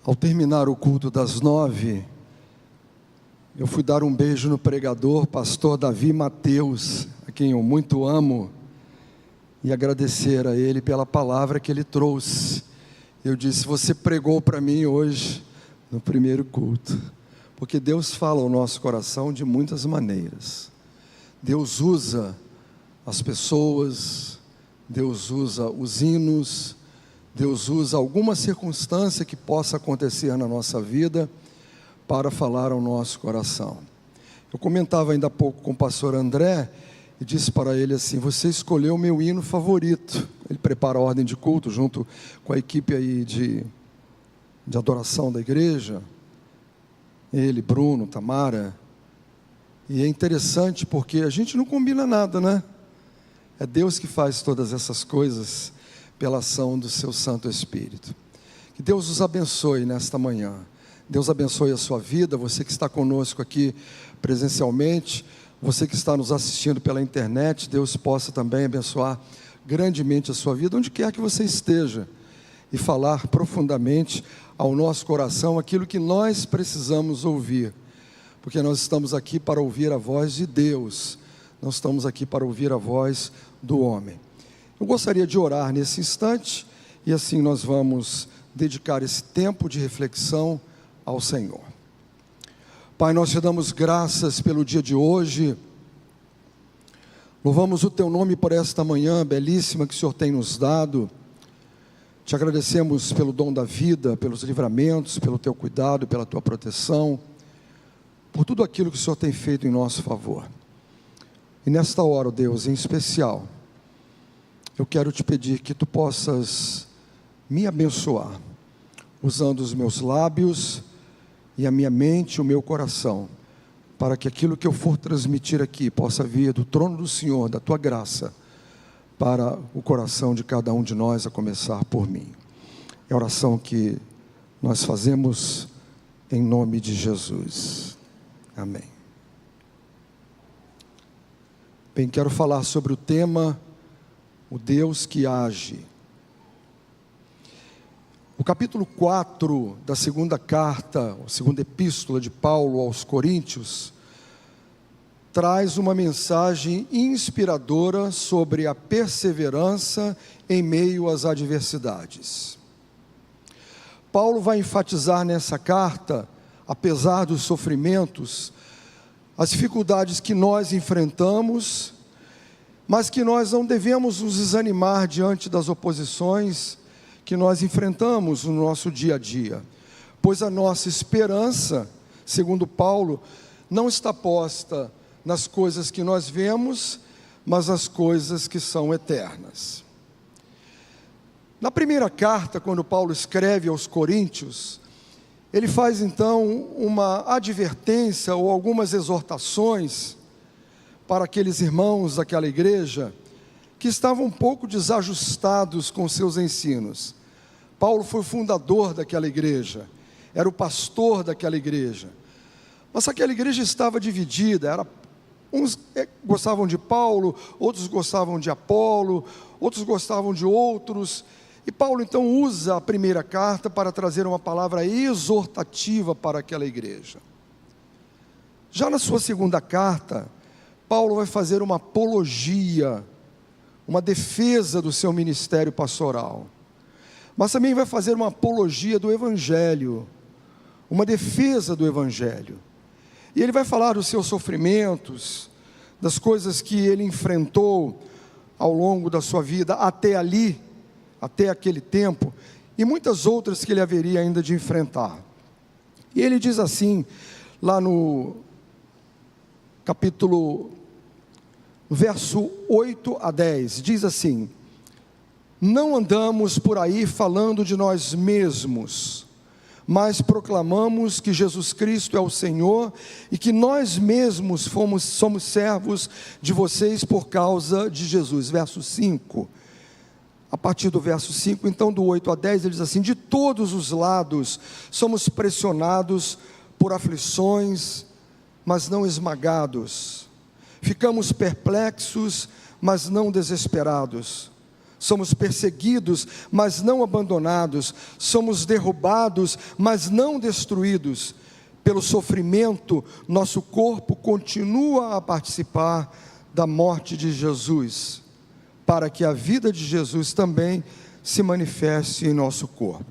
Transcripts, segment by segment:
Ao terminar o culto das 9, eu fui dar um beijo no pregador, pastor Davi Mateus, a quem eu muito amo, e agradecer a ele pela palavra que ele trouxe. Eu disse: você pregou para mim hoje, no primeiro culto, porque Deus fala ao nosso coração de muitas maneiras. Deus usa as pessoas, Deus usa os hinos, Deus usa alguma circunstância que possa acontecer na nossa vida para falar ao nosso coração. Eu comentava ainda há pouco com o pastor André e disse para ele assim: você escolheu o meu hino favorito. Ele prepara a ordem de culto junto com a equipe aí de adoração da igreja, ele, Bruno, Tamara, e é interessante porque a gente não combina nada, né? É Deus que faz todas essas coisas pela ação do seu Santo Espírito. Que Deus os abençoe nesta manhã. Deus abençoe a sua vida, você que está conosco aqui presencialmente, você que está nos assistindo pela internet, Deus possa também abençoar grandemente a sua vida, onde quer que você esteja, e falar profundamente ao nosso coração aquilo que nós precisamos ouvir, porque nós estamos aqui para ouvir a voz de Deus, não estamos aqui para ouvir a voz do homem. Eu gostaria de orar nesse instante, e assim nós vamos dedicar esse tempo de reflexão ao Senhor. Pai, nós te damos graças pelo dia de hoje, louvamos o teu nome por esta manhã belíssima que o Senhor tem nos dado, te agradecemos pelo dom da vida, pelos livramentos, pelo teu cuidado, pela tua proteção, por tudo aquilo que o Senhor tem feito em nosso favor. E nesta hora, ó Deus, em especial, eu quero te pedir que tu possas me abençoar, usando os meus lábios e a minha mente e o meu coração, para que aquilo que eu for transmitir aqui possa vir do trono do Senhor, da tua graça, para o coração de cada um de nós, a começar por mim. É a oração que nós fazemos em nome de Jesus. Amém. Bem, quero falar sobre o tema o Deus que age. O capítulo 4 da segunda carta, a segunda epístola de Paulo aos Coríntios, traz uma mensagem inspiradora sobre a perseverança em meio às adversidades. Paulo vai enfatizar nessa carta, apesar dos sofrimentos, as dificuldades que nós enfrentamos, mas que nós não devemos nos desanimar diante das oposições que nós enfrentamos no nosso dia a dia, pois a nossa esperança, segundo Paulo, não está posta nas coisas que nós vemos, mas nas coisas que são eternas. Na primeira carta, quando Paulo escreve aos Coríntios, ele faz então uma advertência ou algumas exortações para aqueles irmãos daquela igreja que estavam um pouco desajustados com seus ensinos. Paulo foi o fundador daquela igreja, era o pastor daquela igreja, mas aquela igreja estava dividida, uns gostavam de Paulo, outros gostavam de Apolo, outros gostavam de outros, e Paulo então usa a primeira carta para trazer uma palavra exortativa para aquela igreja. Já na sua segunda carta, Paulo vai fazer uma apologia, uma defesa do seu ministério pastoral, mas também vai fazer uma apologia do Evangelho, uma defesa do Evangelho, e ele vai falar dos seus sofrimentos, das coisas que ele enfrentou ao longo da sua vida, até ali, até aquele tempo, e muitas outras que ele haveria ainda de enfrentar. E ele diz assim, lá no capítulo, verso 8 a 10, diz assim: não andamos por aí falando de nós mesmos, mas proclamamos que Jesus Cristo é o Senhor, e que nós mesmos somos servos de vocês por causa de Jesus. Verso 5, a partir do verso 5, então do 8 a 10, ele diz assim: de todos os lados somos pressionados por aflições, mas não esmagados, ficamos perplexos, mas não desesperados, somos perseguidos, mas não abandonados, somos derrubados, mas não destruídos. Pelo sofrimento, nosso corpo continua a participar da morte de Jesus, para que a vida de Jesus também se manifeste em nosso corpo.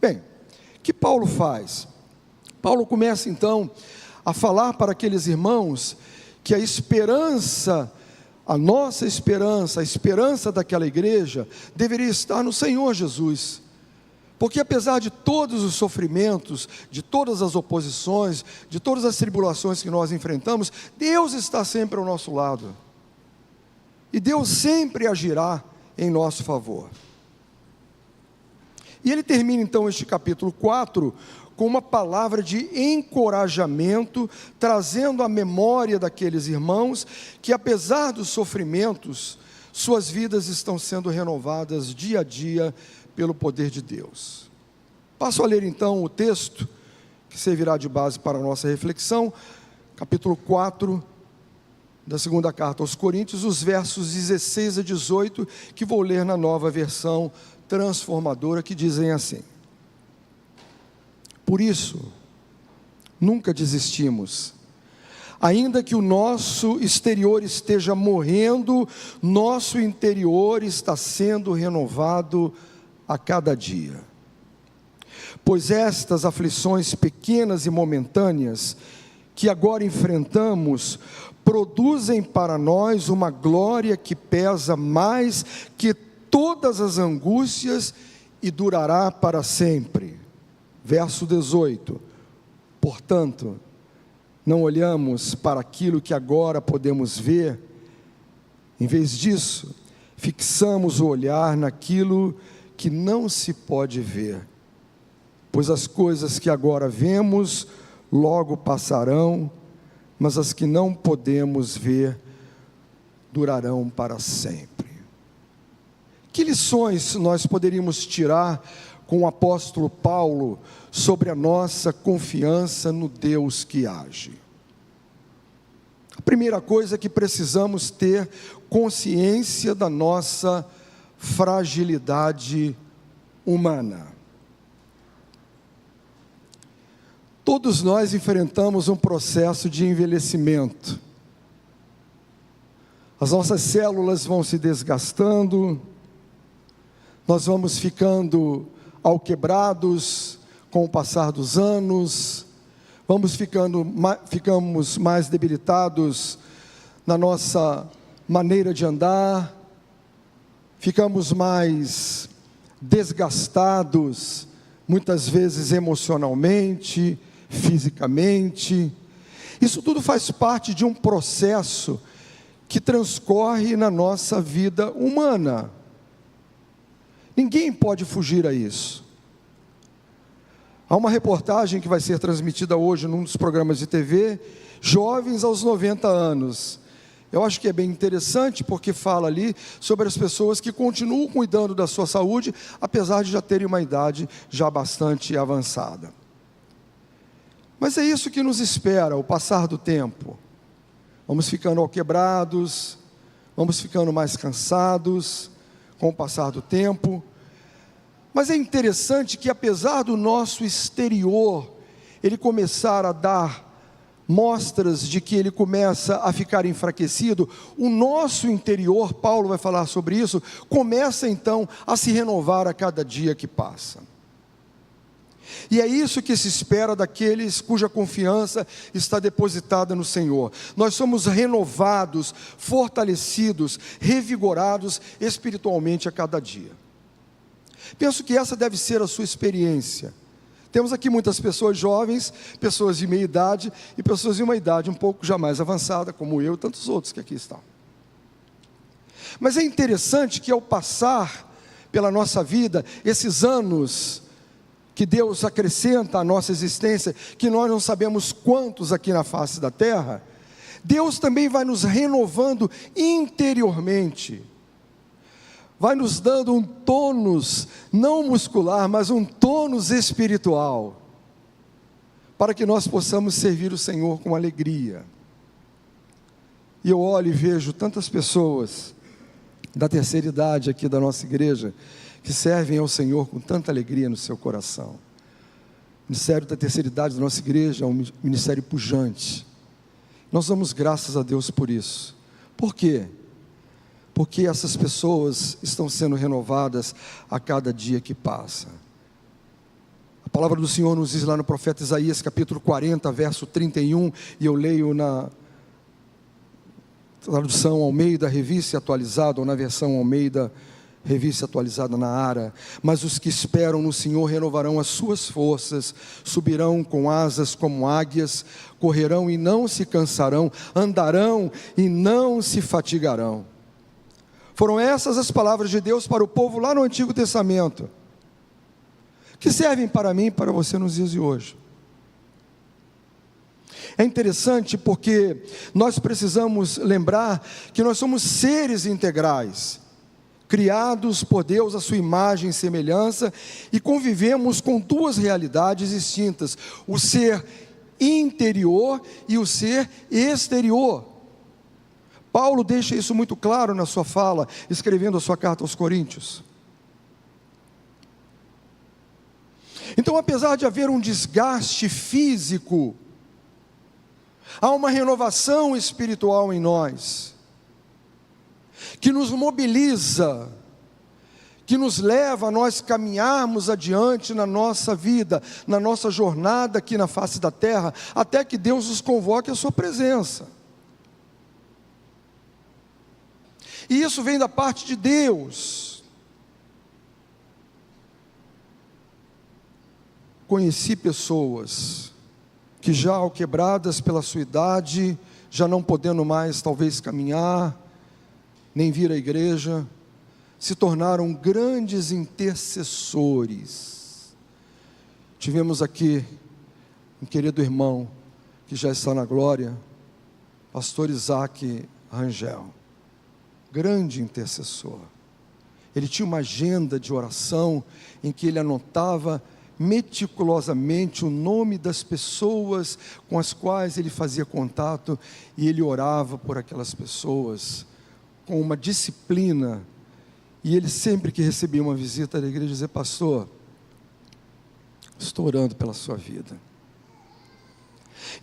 Bem, o que Paulo faz? Paulo começa então a falar para aqueles irmãos que a esperança, a nossa esperança, a esperança daquela igreja deveria estar no Senhor Jesus. Porque apesar de todos os sofrimentos, de todas as oposições, de todas as tribulações que nós enfrentamos, Deus está sempre ao nosso lado. E Deus sempre agirá em nosso favor. E ele termina então este capítulo 4 com uma palavra de encorajamento, trazendo à memória daqueles irmãos que apesar dos sofrimentos, suas vidas estão sendo renovadas dia a dia pelo poder de Deus. Passo a ler então o texto, que servirá de base para a nossa reflexão, capítulo 4, da segunda carta aos Coríntios, os versos 16 a 18, que vou ler na nova versão transformadora, que dizem assim: Por isso, nunca desistimos. Ainda que o nosso exterior esteja morrendo, nosso interior está sendo renovado a cada dia. Pois estas aflições pequenas e momentâneas que agora enfrentamos produzem para nós uma glória que pesa mais que todas as angústias e durará para sempre. Verso 18: Portanto, não olhamos para aquilo que agora podemos ver, em vez disso, fixamos o olhar naquilo que não se pode ver, pois as coisas que agora vemos logo passarão, mas as que não podemos ver durarão para sempre. Que lições nós poderíamos tirar com o apóstolo Paulo sobre a nossa confiança no Deus que age? A primeira coisa é que precisamos ter consciência da nossa fragilidade humana. Todos nós enfrentamos um processo de envelhecimento. As nossas células vão se desgastando, nós vamos ficando alquebrados com o passar dos anos, ficamos mais debilitados na nossa maneira de andar, ficamos mais desgastados, muitas vezes emocionalmente, fisicamente. Isso tudo faz parte de um processo que transcorre na nossa vida humana. Ninguém pode fugir a isso. Há uma reportagem que vai ser transmitida hoje num dos programas de TV, Jovens aos 90 anos. Eu acho que é bem interessante, porque fala ali sobre as pessoas que continuam cuidando da sua saúde, apesar de já terem uma idade já bastante avançada. Mas é isso que nos espera, o passar do tempo. Vamos ficando alquebrados, vamos ficando mais cansados com o passar do tempo. Mas é interessante que apesar do nosso exterior, ele começar a dar mostras de que ele começa a ficar enfraquecido, o nosso interior, Paulo vai falar sobre isso, começa então a se renovar a cada dia que passa. E é isso que se espera daqueles cuja confiança está depositada no Senhor. Nós somos renovados, fortalecidos, revigorados espiritualmente a cada dia. Penso que essa deve ser a sua experiência. Temos aqui muitas pessoas jovens, pessoas de meia idade e pessoas de uma idade um pouco já mais avançada, como eu e tantos outros que aqui estão. Mas é interessante que ao passar pela nossa vida, esses anos que Deus acrescenta à nossa existência, que nós não sabemos quantos aqui na face da terra, Deus também vai nos renovando interiormente, vai nos dando um tônus, não muscular, mas um tônus espiritual, para que nós possamos servir o Senhor com alegria. E eu olho e vejo tantas pessoas da terceira idade aqui da nossa igreja, que servem ao Senhor com tanta alegria no seu coração. O ministério da terceira idade da nossa igreja é um ministério pujante. Nós damos graças a Deus por isso. Por quê? Porque essas pessoas estão sendo renovadas a cada dia que passa. A palavra do Senhor nos diz lá no profeta Isaías, capítulo 40, verso 31, e eu leio na tradução Almeida Revista Atualizada, ou na versão Almeida Revista Atualizada na Ara: mas os que esperam no Senhor renovarão as suas forças, subirão com asas como águias, correrão e não se cansarão, andarão e não se fatigarão. Foram essas as palavras de Deus para o povo lá no Antigo Testamento, que servem para mim e para você nos dias de hoje. É interessante porque nós precisamos lembrar que nós somos seres integrais, criados por Deus à sua imagem e semelhança, e convivemos com duas realidades distintas: o ser interior e o ser exterior. Paulo deixa isso muito claro na sua fala, escrevendo a sua carta aos Coríntios. Então, apesar de haver um desgaste físico, há uma renovação espiritual em nós, que nos mobiliza, que nos leva a nós caminharmos adiante na nossa vida, na nossa jornada aqui na face da terra, até que Deus nos convoque à sua presença. E isso vem da parte de Deus. Conheci pessoas que já alquebradas pela sua idade, já não podendo mais talvez caminhar, nem vir à igreja, se tornaram grandes intercessores. Tivemos aqui um querido irmão, que já está na glória, pastor Isaac Rangel, grande intercessor. Ele tinha uma agenda de oração, em que ele anotava meticulosamente o nome das pessoas com as quais ele fazia contato, e ele orava por aquelas pessoas, com uma disciplina. E ele sempre que recebia uma visita da igreja, dizia: pastor, estou orando pela sua vida.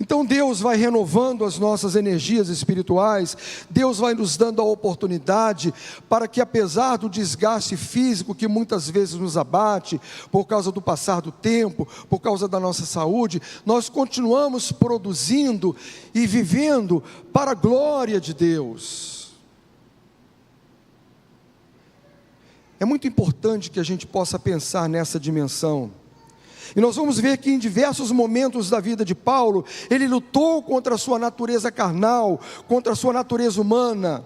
Então Deus vai renovando as nossas energias espirituais, Deus vai nos dando a oportunidade para que, apesar do desgaste físico que muitas vezes nos abate, por causa do passar do tempo, por causa da nossa saúde, nós continuamos produzindo e vivendo para a glória de Deus. É muito importante que a gente possa pensar nessa dimensão. E nós vamos ver que em diversos momentos da vida de Paulo, ele lutou contra a sua natureza carnal, contra a sua natureza humana.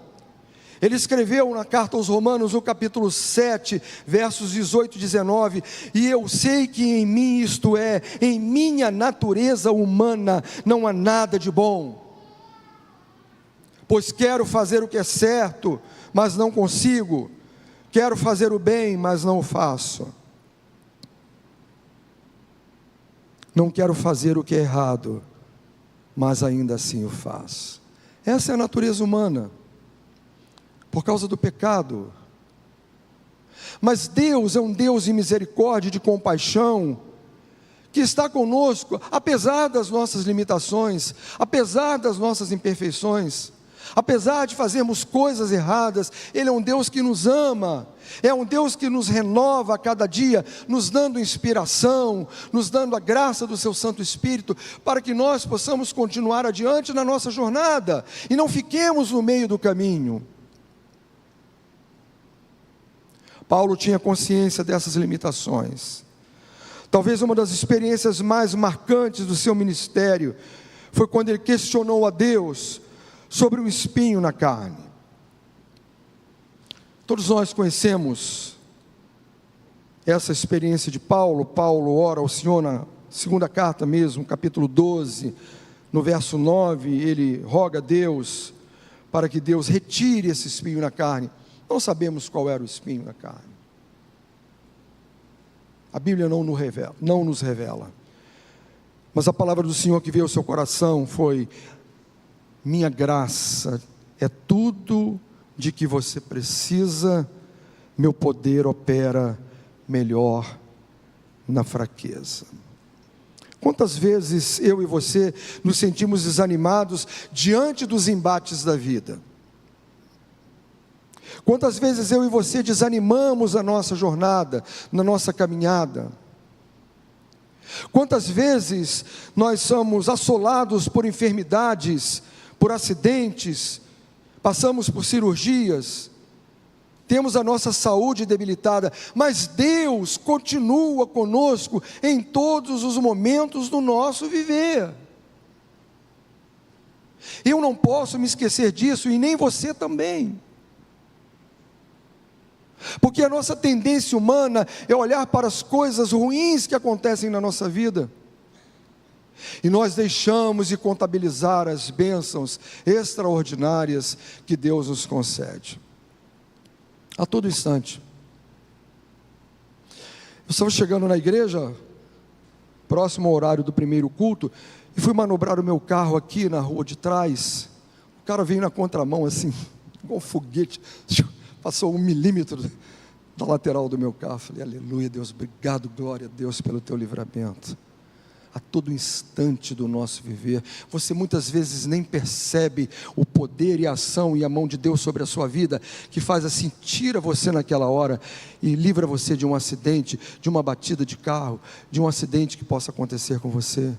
Ele escreveu na carta aos Romanos, no capítulo 7, versos 18 e 19: e eu sei que em mim, isto é, em minha natureza humana, não há nada de bom. Pois quero fazer o que é certo, mas não consigo. Quero fazer o bem, mas não o faço. Não quero fazer o que é errado, mas ainda assim o faço. Essa é a natureza humana, por causa do pecado. Mas Deus é um Deus de misericórdia e de compaixão, que está conosco, apesar das nossas limitações, apesar das nossas imperfeições, apesar de fazermos coisas erradas. Ele é um Deus que nos ama, é um Deus que nos renova a cada dia, nos dando inspiração, nos dando a graça do seu Santo Espírito, para que nós possamos continuar adiante na nossa jornada, e não fiquemos no meio do caminho. Paulo tinha consciência dessas limitações. Talvez uma das experiências mais marcantes do seu ministério foi quando ele questionou a Deus sobre o espinho na carne. Todos nós conhecemos essa experiência de Paulo. Paulo ora ao Senhor na segunda carta mesmo, capítulo 12, no verso 9, ele roga a Deus para que Deus retire esse espinho na carne. Não sabemos qual era o espinho na carne. A Bíblia não nos revela. Mas a palavra do Senhor que veio ao seu coração foi: minha graça é tudo de que você precisa, meu poder opera melhor na fraqueza. Quantas vezes eu e você nos sentimos desanimados diante dos embates da vida? Quantas vezes eu e você desanimamos a nossa jornada, na nossa caminhada? Quantas vezes nós somos assolados por enfermidades, por acidentes, passamos por cirurgias, temos a nossa saúde debilitada, mas Deus continua conosco em todos os momentos do nosso viver. Eu não posso me esquecer disso, e nem você também. Porque a nossa tendência humana é olhar para as coisas ruins que acontecem na nossa vida, e nós deixamos de contabilizar as bênçãos extraordinárias que Deus nos concede, a todo instante. Eu estava chegando na igreja, próximo ao horário do primeiro culto, e fui manobrar o meu carro aqui na rua de trás. O cara veio na contramão assim, igual um foguete, passou 1 milímetro da lateral do meu carro. Falei, aleluia, Deus, obrigado, glória a Deus pelo teu livramento. A todo instante do nosso viver, você muitas vezes nem percebe o poder e a ação e a mão de Deus sobre a sua vida, que faz assim, tira você naquela hora e livra você de um acidente, de uma batida de carro, de um acidente que possa acontecer com você.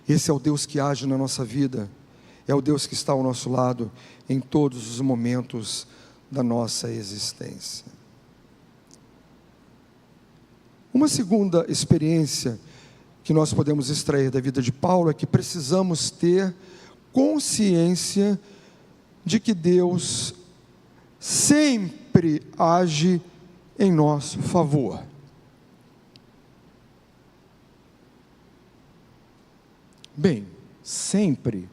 Esse é o Deus que age na nossa vida, é o Deus que está ao nosso lado em todos os momentos da nossa existência. Uma segunda experiência que nós podemos extrair da vida de Paulo é que precisamos ter consciência de que Deus sempre age em nosso favor. Bem, sempre.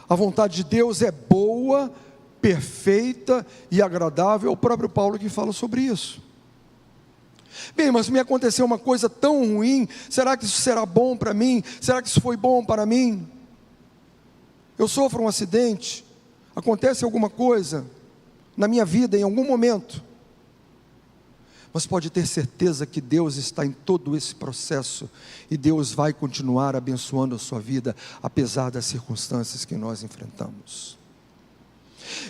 A vontade de Deus é boa, perfeita e agradável. É o próprio Paulo que fala sobre isso. Bem, mas me aconteceu uma coisa tão ruim, será que isso será bom para mim? Será que isso foi bom para mim? Eu sofro um acidente, acontece alguma coisa na minha vida em algum momento, mas pode ter certeza que Deus está em todo esse processo, e Deus vai continuar abençoando a sua vida, apesar das circunstâncias que nós enfrentamos.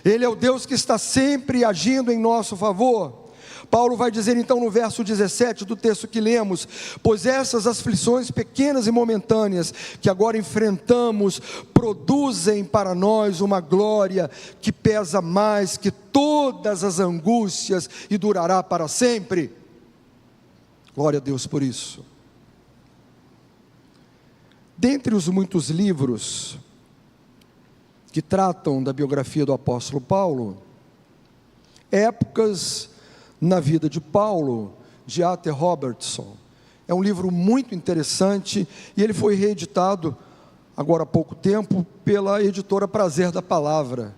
Ele é o Deus que está sempre agindo em nosso favor. Paulo vai dizer então no verso 17 do texto que lemos: pois essas aflições pequenas e momentâneas que agora enfrentamos, produzem para nós uma glória que pesa mais que todas as angústias e durará para sempre. Glória a Deus por isso. Dentre os muitos livros que tratam da biografia do apóstolo Paulo, Épocas na Vida de Paulo, de A.T. Robertson, é um livro muito interessante, e ele foi reeditado agora há pouco tempo pela editora Prazer da Palavra.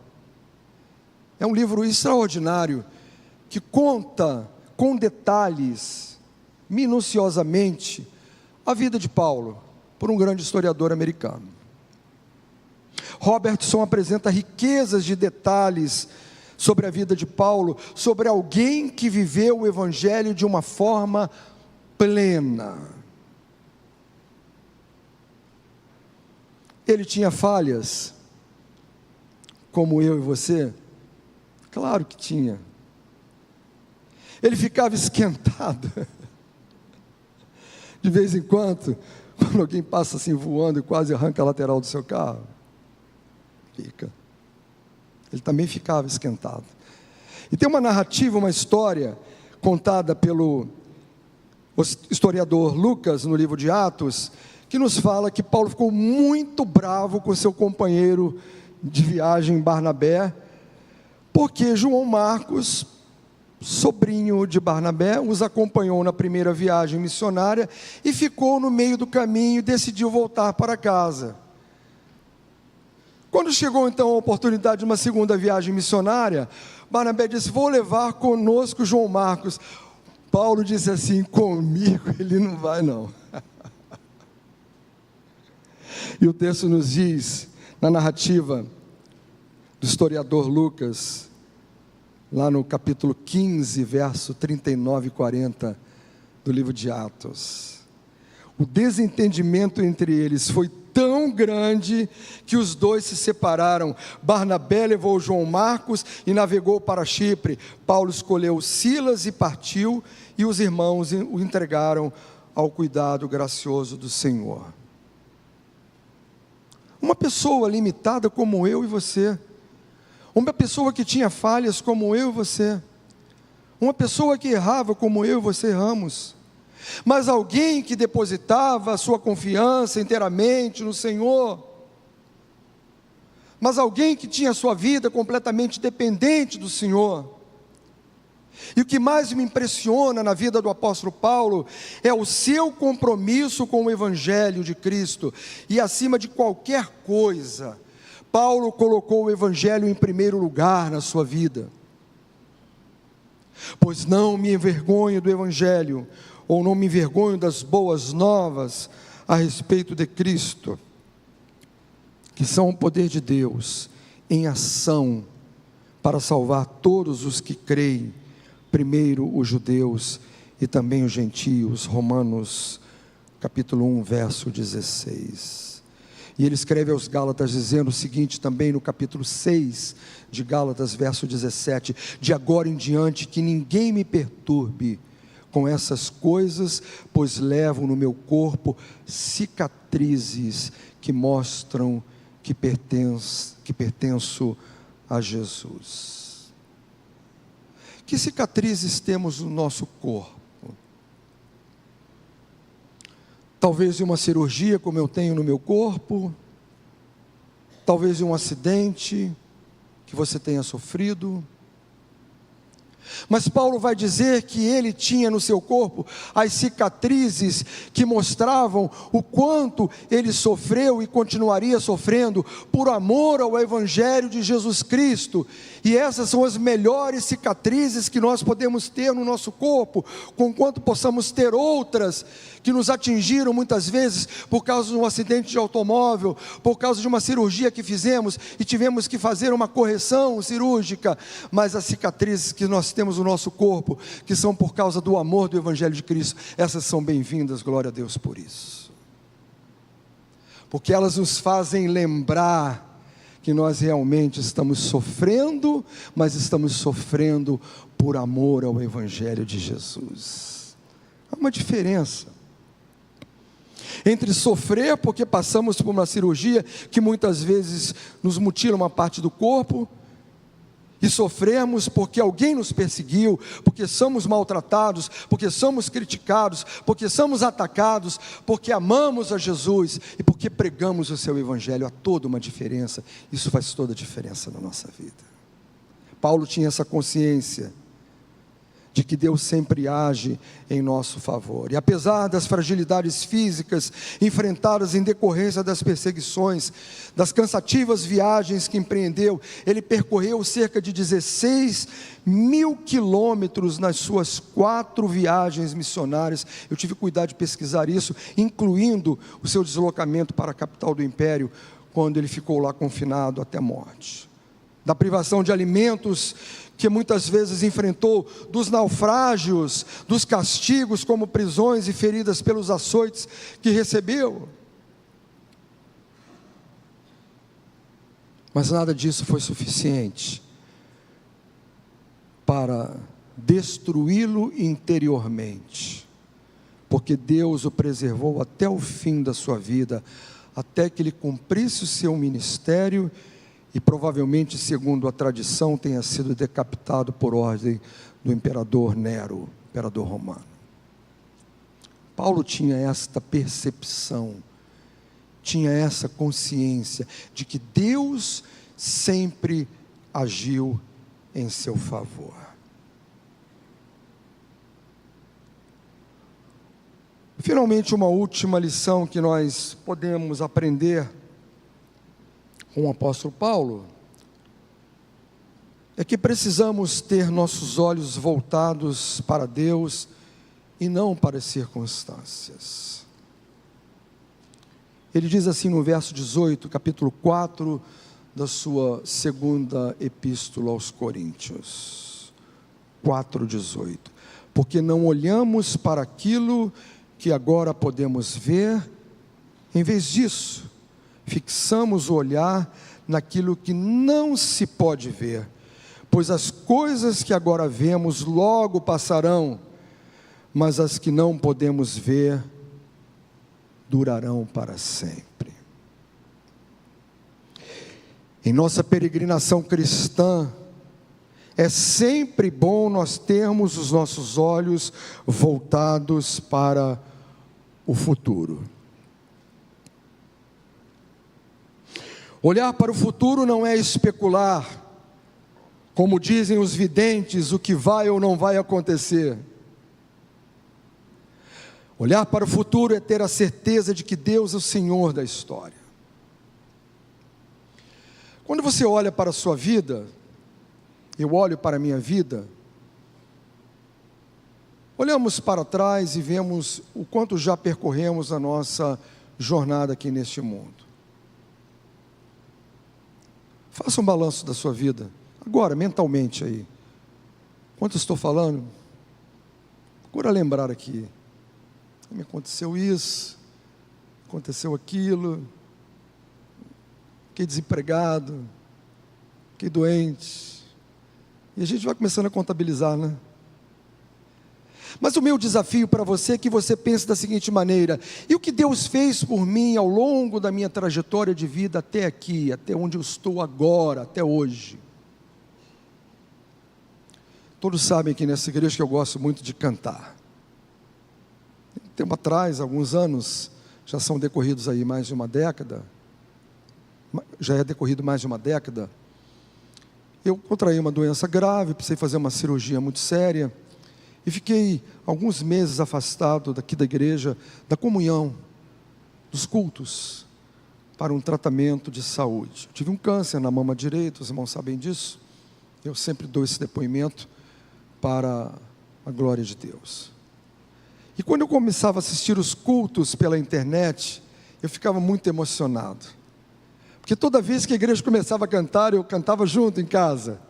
É um livro extraordinário, que conta com detalhes, minuciosamente, a vida de Paulo, por um grande historiador americano. Robertson apresenta riquezas de detalhes sobre a vida de Paulo, sobre alguém que viveu o Evangelho de uma forma plena. Ele tinha falhas, como eu e você? Claro que tinha. Ele ficava esquentado, de vez em quando alguém passa assim voando e quase arranca a lateral do seu carro. Fica. Ele também ficava esquentado. E tem uma narrativa, uma história, contada pelo historiador Lucas, no livro de Atos, que nos fala que Paulo ficou muito bravo com seu companheiro de viagem, Barnabé, porque João Marcos, sobrinho de Barnabé, os acompanhou na primeira viagem missionária e ficou no meio do caminho e decidiu voltar para casa. Quando chegou então a oportunidade de uma segunda viagem missionária, Barnabé disse: vou levar conosco João Marcos. Paulo disse assim: comigo ele não vai não. E o texto nos diz, na narrativa do historiador Lucas, lá no capítulo 15, verso 39 e 40 do livro de Atos, o desentendimento entre eles foi tão grande que os dois se separaram. Barnabé levou João Marcos e navegou para Chipre. Paulo escolheu Silas e partiu, e os irmãos o entregaram ao cuidado gracioso do Senhor. Uma pessoa limitada como eu e você, uma pessoa que tinha falhas como eu e você, uma pessoa que errava como eu e você erramos, mas alguém que depositava a sua confiança inteiramente no Senhor, mas alguém que tinha a sua vida completamente dependente do Senhor. E o que mais me impressiona na vida do apóstolo Paulo é o seu compromisso com o Evangelho de Cristo, e acima de qualquer coisa, Paulo colocou o Evangelho em primeiro lugar na sua vida. Pois não me envergonho do Evangelho, ou não me envergonho das boas novas a respeito de Cristo, que são o poder de Deus em ação para salvar todos os que creem, primeiro os judeus e também os gentios. Romanos capítulo 1, verso 16. E ele escreve aos Gálatas dizendo o seguinte também no capítulo 6 de Gálatas, verso 17: de agora em diante que ninguém me perturbe com essas coisas, pois levo no meu corpo cicatrizes que mostram que pertenço a Jesus. Que cicatrizes temos no nosso corpo? Talvez de uma cirurgia como eu tenho no meu corpo, talvez de um acidente que você tenha sofrido. Mas Paulo vai dizer que ele tinha no seu corpo as cicatrizes que mostravam o quanto ele sofreu e continuaria sofrendo por amor ao Evangelho de Jesus Cristo. E essas são as melhores cicatrizes que nós podemos ter no nosso corpo, conquanto possamos ter outras que nos atingiram muitas vezes por causa de um acidente de automóvel, por causa de uma cirurgia que fizemos e tivemos que fazer uma correção cirúrgica. Mas as cicatrizes que nós temos no nosso corpo, que são por causa do amor do Evangelho de Cristo, essas são bem-vindas, glória a Deus por isso, porque elas nos fazem lembrar que nós realmente estamos sofrendo, mas estamos sofrendo por amor ao Evangelho de Jesus. Há uma diferença entre sofrer porque passamos por uma cirurgia que muitas vezes nos mutila uma parte do corpo, e sofremos porque alguém nos perseguiu, porque somos maltratados, porque somos criticados, porque somos atacados, porque amamos a Jesus e porque pregamos o seu Evangelho. Há toda uma diferença, isso faz toda a diferença na nossa vida. Paulo tinha essa consciência de que Deus sempre age em nosso favor, e apesar das fragilidades físicas enfrentadas em decorrência das perseguições, das cansativas viagens que empreendeu, ele percorreu cerca de 16 mil quilômetros nas suas 4 viagens missionárias. Eu tive cuidado de pesquisar isso, incluindo o seu deslocamento para a capital do império, quando ele ficou lá confinado até a morte, da privação de alimentos que muitas vezes enfrentou, dos naufrágios, dos castigos como prisões e feridas pelos açoites que recebeu. Mas nada disso foi suficiente para destruí-lo interiormente, porque Deus o preservou até o fim da sua vida, até que ele cumprisse o seu ministério, e provavelmente, segundo a tradição, tenha sido decapitado por ordem do imperador Nero, imperador romano. Paulo tinha esta percepção, tinha essa consciência de que Deus sempre agiu em seu favor. Finalmente, uma última lição que nós podemos aprender com o apóstolo Paulo é que precisamos ter nossos olhos voltados para Deus e não para as circunstâncias. Ele diz assim no verso 18, capítulo 4, da sua segunda epístola aos Coríntios, 4:18. Porque não olhamos para aquilo que agora podemos ver, em vez disso, fixamos o olhar naquilo que não se pode ver, pois as coisas que agora vemos logo passarão, mas as que não podemos ver durarão para sempre. Em nossa peregrinação cristã, é sempre bom nós termos os nossos olhos voltados para o futuro. Olhar para o futuro não é especular, como dizem os videntes, o que vai ou não vai acontecer. Olhar para o futuro é ter a certeza de que Deus é o Senhor da história. Quando você olha para a sua vida, eu olho para a minha vida, olhamos para trás e vemos o quanto já percorremos na nossa jornada aqui neste mundo. Faça um balanço da sua vida, agora, mentalmente aí. Quanto estou falando? Procura lembrar aqui. Me aconteceu isso, aconteceu aquilo, fiquei desempregado, fiquei doente. E a gente vai começando a contabilizar, né? Mas o meu desafio para você é que você pense da seguinte maneira: e o que Deus fez por mim ao longo da minha trajetória de vida até aqui, até onde eu estou agora, até hoje? Todos sabem aqui nessa igreja que eu gosto muito de cantar. Tempo atrás, alguns anos, já são decorridos aí mais de uma década, já é decorrido mais de uma década, eu contraí uma doença grave, precisei fazer uma cirurgia muito séria, e fiquei alguns meses afastado daqui da igreja, da comunhão, dos cultos, para um tratamento de saúde. Eu tive um câncer na mama direita, os irmãos sabem disso, eu sempre dou esse depoimento para a glória de Deus. E quando eu começava a assistir os cultos pela internet, eu ficava muito emocionado, porque toda vez que a igreja começava a cantar, eu cantava junto em casa.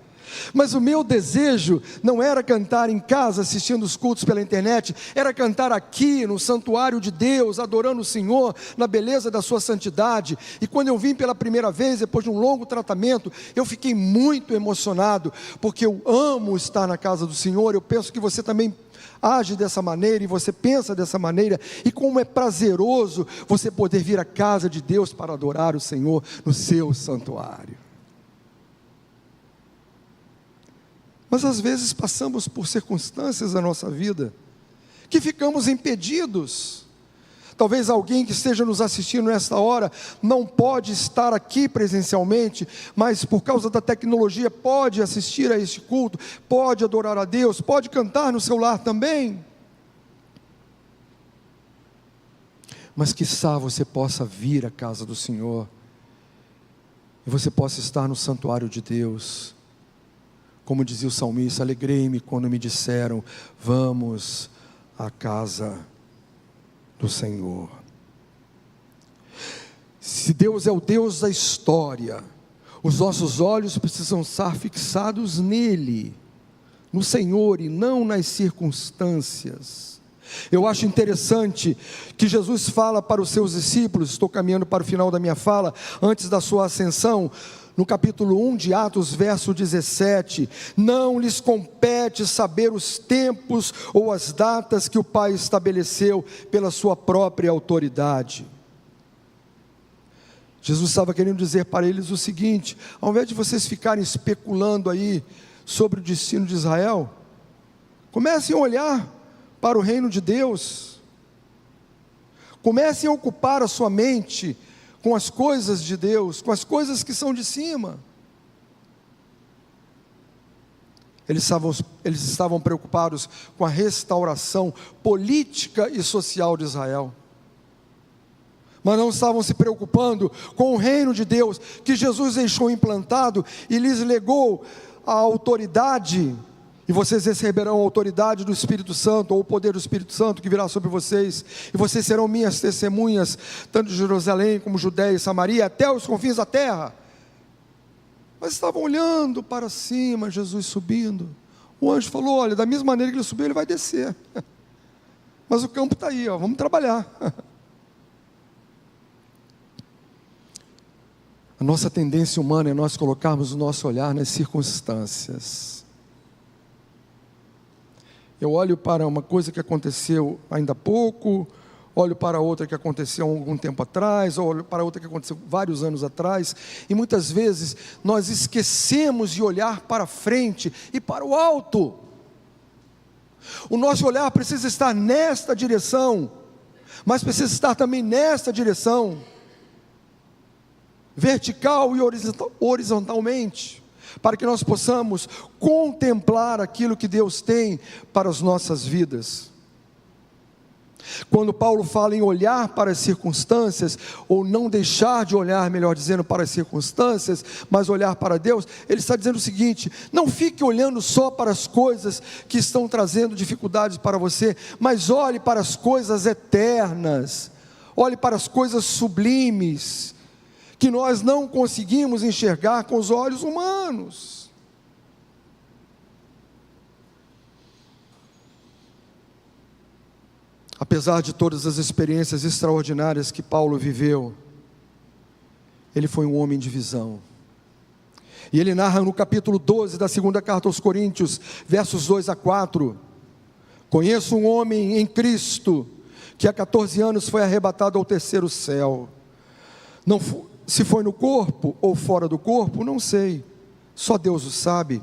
Mas o meu desejo não era cantar em casa, assistindo os cultos pela internet, era cantar aqui no santuário de Deus, adorando o Senhor, na beleza da sua santidade. E quando eu vim pela primeira vez, depois de um longo tratamento, eu fiquei muito emocionado, porque eu amo estar na casa do Senhor. Eu penso que você também age dessa maneira, e você pensa dessa maneira, e como é prazeroso você poder vir à casa de Deus para adorar o Senhor no seu santuário. Mas às vezes passamos por circunstâncias da nossa vida, que ficamos impedidos. Talvez alguém que esteja nos assistindo nesta hora, não pode estar aqui presencialmente, mas por causa da tecnologia pode assistir a este culto, pode adorar a Deus, pode cantar no seu lar também. Mas quiçá você possa vir à casa do Senhor, e você possa estar no santuário de Deus, como dizia o salmista: alegrei-me quando me disseram, vamos à casa do Senhor. Se Deus é o Deus da história, os nossos olhos precisam estar fixados nele, no Senhor, e não nas circunstâncias. Eu acho interessante que Jesus fala para os seus discípulos, estou caminhando para o final da minha fala, antes da sua ascensão, no capítulo 1 de Atos, verso 17, não lhes compete saber os tempos ou as datas que o Pai estabeleceu pela sua própria autoridade. Jesus estava querendo dizer para eles o seguinte: ao invés de vocês ficarem especulando aí sobre o destino de Israel, comecem a olhar para o reino de Deus, comecem a ocupar a sua mente com as coisas de Deus, com as coisas que são de cima. Eles estavam preocupados com a restauração política e social de Israel, mas não estavam se preocupando com o reino de Deus, que Jesus deixou implantado e lhes legou a autoridade. E e vocês receberão a autoridade do Espírito Santo, ou o poder do Espírito Santo que virá sobre vocês, e vocês serão minhas testemunhas, tanto de Jerusalém como Judeia e Samaria, até os confins da terra. Mas estavam olhando para cima, Jesus subindo. O anjo falou: olha, da mesma maneira que ele subiu, ele vai descer. Mas o campo está aí, ó, vamos trabalhar. A nossa tendência humana é nós colocarmos o nosso olhar nas circunstâncias. Eu olho para uma coisa que aconteceu ainda há pouco, olho para outra que aconteceu há algum tempo atrás, olho para outra que aconteceu vários anos atrás, e muitas vezes nós esquecemos de olhar para frente e para o alto. O nosso olhar precisa estar nesta direção, mas precisa estar também nesta direção, vertical e horizontalmente, para que nós possamos contemplar aquilo que Deus tem para as nossas vidas. Quando Paulo fala em olhar para as circunstâncias, ou não deixar de olhar, melhor dizendo, para as circunstâncias, mas olhar para Deus, ele está dizendo o seguinte: não fique olhando só para as coisas que estão trazendo dificuldades para você, mas olhe para as coisas eternas, olhe para as coisas sublimes, que nós não conseguimos enxergar com os olhos humanos. Apesar de todas as experiências extraordinárias que Paulo viveu, ele foi um homem de visão. E ele narra no capítulo 12 da segunda carta aos Coríntios, versos 2 a 4, conheço um homem em Cristo, que há 14 anos foi arrebatado ao terceiro céu. Não se foi no corpo ou fora do corpo, não sei, só Deus o sabe.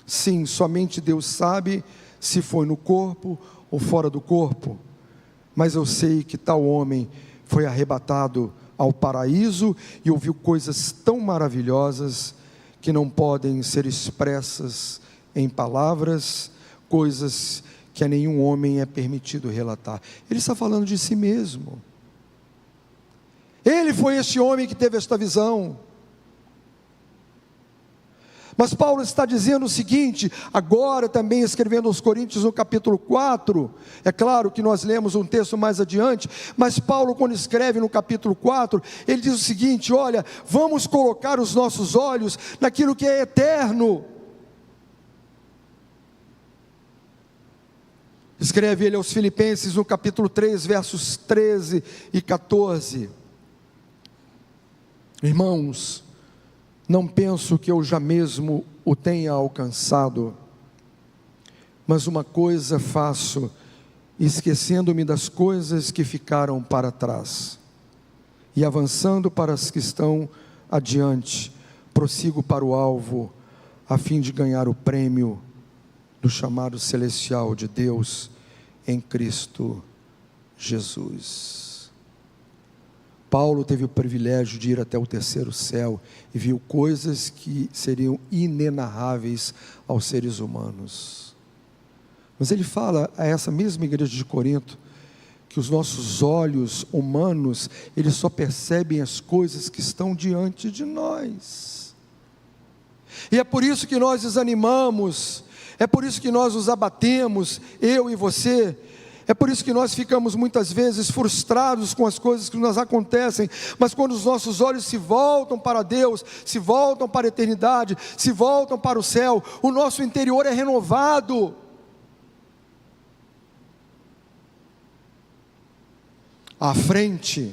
Sim, somente Deus sabe se foi no corpo ou fora do corpo. Mas eu sei que tal homem foi arrebatado ao paraíso e ouviu coisas tão maravilhosas que não podem ser expressas em palavras, coisas que a nenhum homem é permitido relatar. Ele está falando de si mesmo. Ele foi este homem que teve esta visão. Mas Paulo está dizendo o seguinte, agora também escrevendo aos Coríntios no capítulo 4, é claro que nós lemos um texto mais adiante, mas Paulo, quando escreve no capítulo 4, ele diz o seguinte: olha, vamos colocar os nossos olhos naquilo que é eterno. Escreve ele aos Filipenses no capítulo 3, versos 13 e 14. Irmãos, não penso que eu já mesmo o tenha alcançado, mas uma coisa faço, esquecendo-me das coisas que ficaram para trás, e avançando para as que estão adiante, prossigo para o alvo, a fim de ganhar o prêmio do chamado celestial de Deus em Cristo Jesus. Paulo teve o privilégio de ir até o terceiro céu e viu coisas que seriam inenarráveis aos seres humanos. Mas ele fala a essa mesma igreja de Corinto que os nossos olhos humanos, eles só percebem as coisas que estão diante de nós. E é por isso que nós desanimamos, é por isso que nós nos abatemos, eu e você. É por isso que nós ficamos muitas vezes frustrados com as coisas que nos acontecem, mas quando os nossos olhos se voltam para Deus, se voltam para a eternidade, se voltam para o céu, o nosso interior é renovado. À frente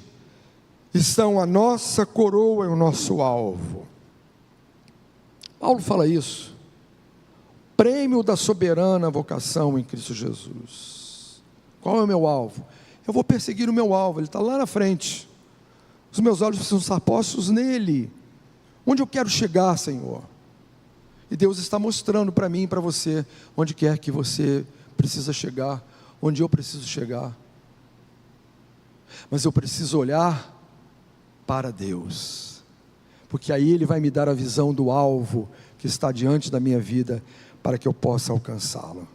estão a nossa coroa e o nosso alvo. Paulo fala isso, prêmio da soberana vocação em Cristo Jesus. Qual é o meu alvo? Eu vou perseguir o meu alvo, ele está lá na frente. Os meus olhos precisam estar postos nele. Onde eu quero chegar, Senhor? E Deus está mostrando para mim e para você, onde quer que você precisa chegar, onde eu preciso chegar. Mas eu preciso olhar para Deus, porque aí Ele vai me dar a visão do alvo que está diante da minha vida, para que eu possa alcançá-lo.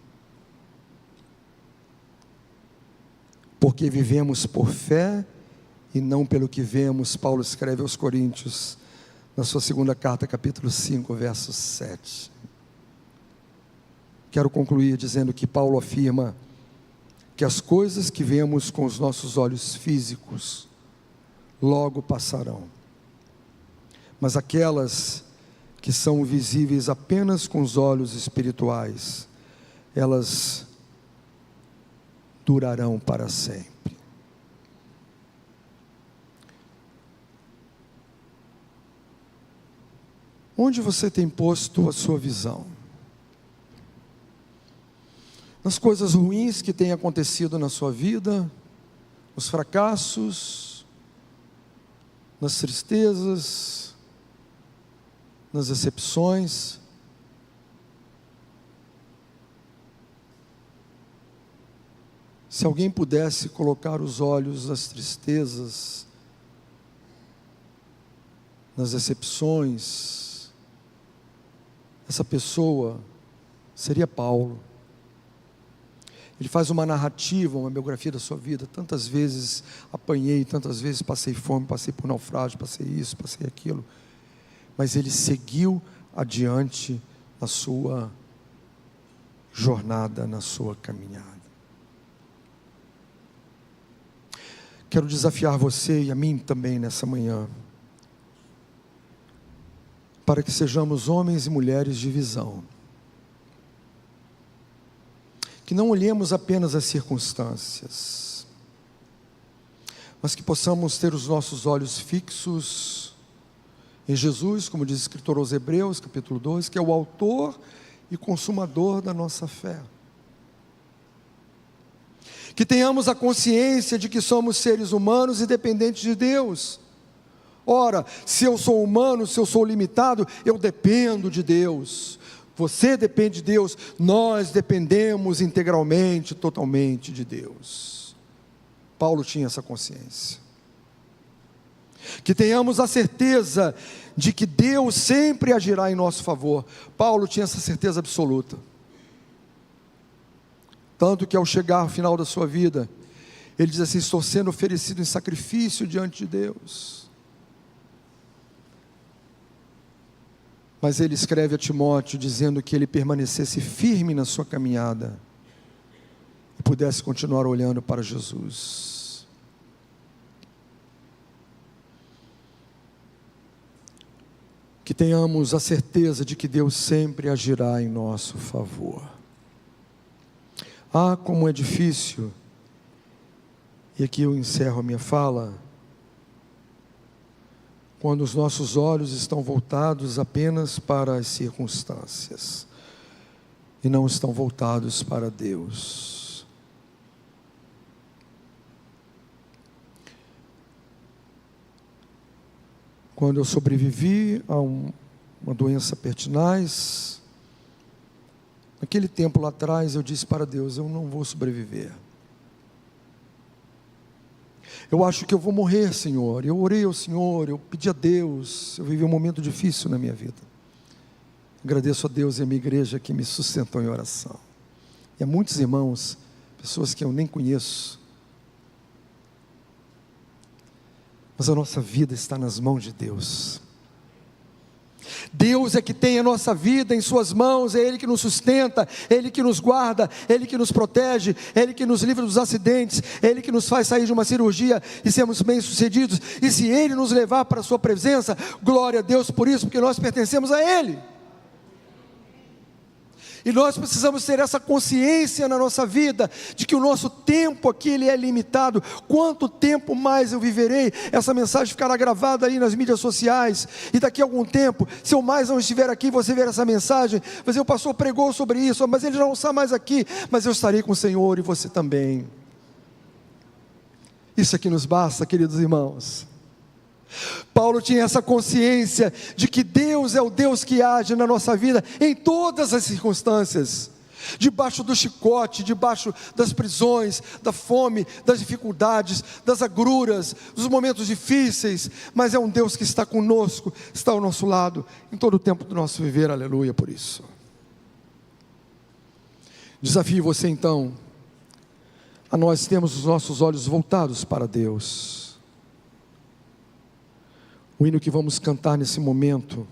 Porque vivemos por fé e não pelo que vemos, Paulo escreve aos Coríntios, na sua segunda carta, capítulo 5, verso 7. Quero concluir dizendo que Paulo afirma que as coisas que vemos com os nossos olhos físicos logo passarão, mas aquelas que são visíveis apenas com os olhos espirituais, elas durarão para sempre. Onde você tem posto a sua visão? Nas coisas ruins que têm acontecido na sua vida, nos fracassos, nas tristezas, nas decepções? Se alguém pudesse colocar os olhos nas tristezas, nas decepções, essa pessoa seria Paulo. Ele faz uma narrativa, uma biografia da sua vida. Tantas vezes apanhei, tantas vezes passei fome, passei por naufrágio, passei isso, passei aquilo. Mas ele seguiu adiante na sua jornada, na sua caminhada. Quero desafiar você e a mim também nessa manhã, para que sejamos homens e mulheres de visão. Que não olhemos apenas as circunstâncias, mas que possamos ter os nossos olhos fixos em Jesus, como diz o escritor aos Hebreus, capítulo 2, que é o autor e consumador da nossa fé. Que tenhamos a consciência de que somos seres humanos e dependentes de Deus. Ora, se eu sou humano, se eu sou limitado, eu dependo de Deus. Você depende de Deus, nós dependemos integralmente, totalmente de Deus. Paulo tinha essa consciência. Que tenhamos a certeza de que Deus sempre agirá em nosso favor. Paulo tinha essa certeza absoluta. Tanto que ao chegar ao final da sua vida, ele diz assim: estou sendo oferecido em sacrifício diante de Deus. Mas ele escreve a Timóteo dizendo que ele permanecesse firme na sua caminhada e pudesse continuar olhando para Jesus. Que tenhamos a certeza de que Deus sempre agirá em nosso favor. Ah, como é difícil, e aqui eu encerro a minha fala, quando os nossos olhos estão voltados apenas para as circunstâncias e não estão voltados para Deus. Quando eu sobrevivi a uma doença pertinaz, naquele tempo lá atrás eu disse para Deus: eu não vou sobreviver. Eu acho que eu vou morrer, Senhor. Eu orei ao Senhor, eu pedi a Deus, eu vivi um momento difícil na minha vida. Agradeço a Deus e a minha igreja que me sustentou em oração. E a muitos irmãos, pessoas que eu nem conheço. Mas a nossa vida está nas mãos de Deus. Deus é que tem a nossa vida em suas mãos, é Ele que nos sustenta, é Ele que nos guarda, é Ele que nos protege, é Ele que nos livra dos acidentes, é Ele que nos faz sair de uma cirurgia e sermos bem-sucedidos. E se Ele nos levar para a sua presença, glória a Deus por isso, porque nós pertencemos a Ele. E nós precisamos ter essa consciência na nossa vida, de que o nosso tempo aqui ele é limitado. Quanto tempo mais eu viverei? Essa mensagem ficará gravada aí nas mídias sociais, e daqui a algum tempo, se eu mais não estiver aqui, você ver essa mensagem, vai dizer: o pastor pregou sobre isso, mas ele já não está mais aqui, mas eu estarei com o Senhor e você também. Isso aqui nos basta, queridos irmãos. Paulo tinha essa consciência de que Deus é o Deus que age na nossa vida em todas as circunstâncias, debaixo do chicote, debaixo das prisões, da fome, das dificuldades, das agruras, dos momentos difíceis, mas é um Deus que está conosco, está ao nosso lado em todo o tempo do nosso viver. Aleluia por isso. Desafio você então a nós termos os nossos olhos voltados para Deus. O hino que vamos cantar nesse momento,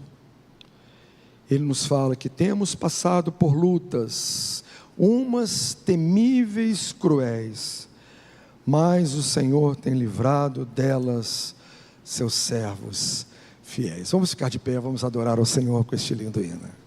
ele nos fala que temos passado por lutas, umas temíveis, cruéis, mas o Senhor tem livrado delas seus servos fiéis. Vamos ficar de pé, vamos adorar ao Senhor com este lindo hino.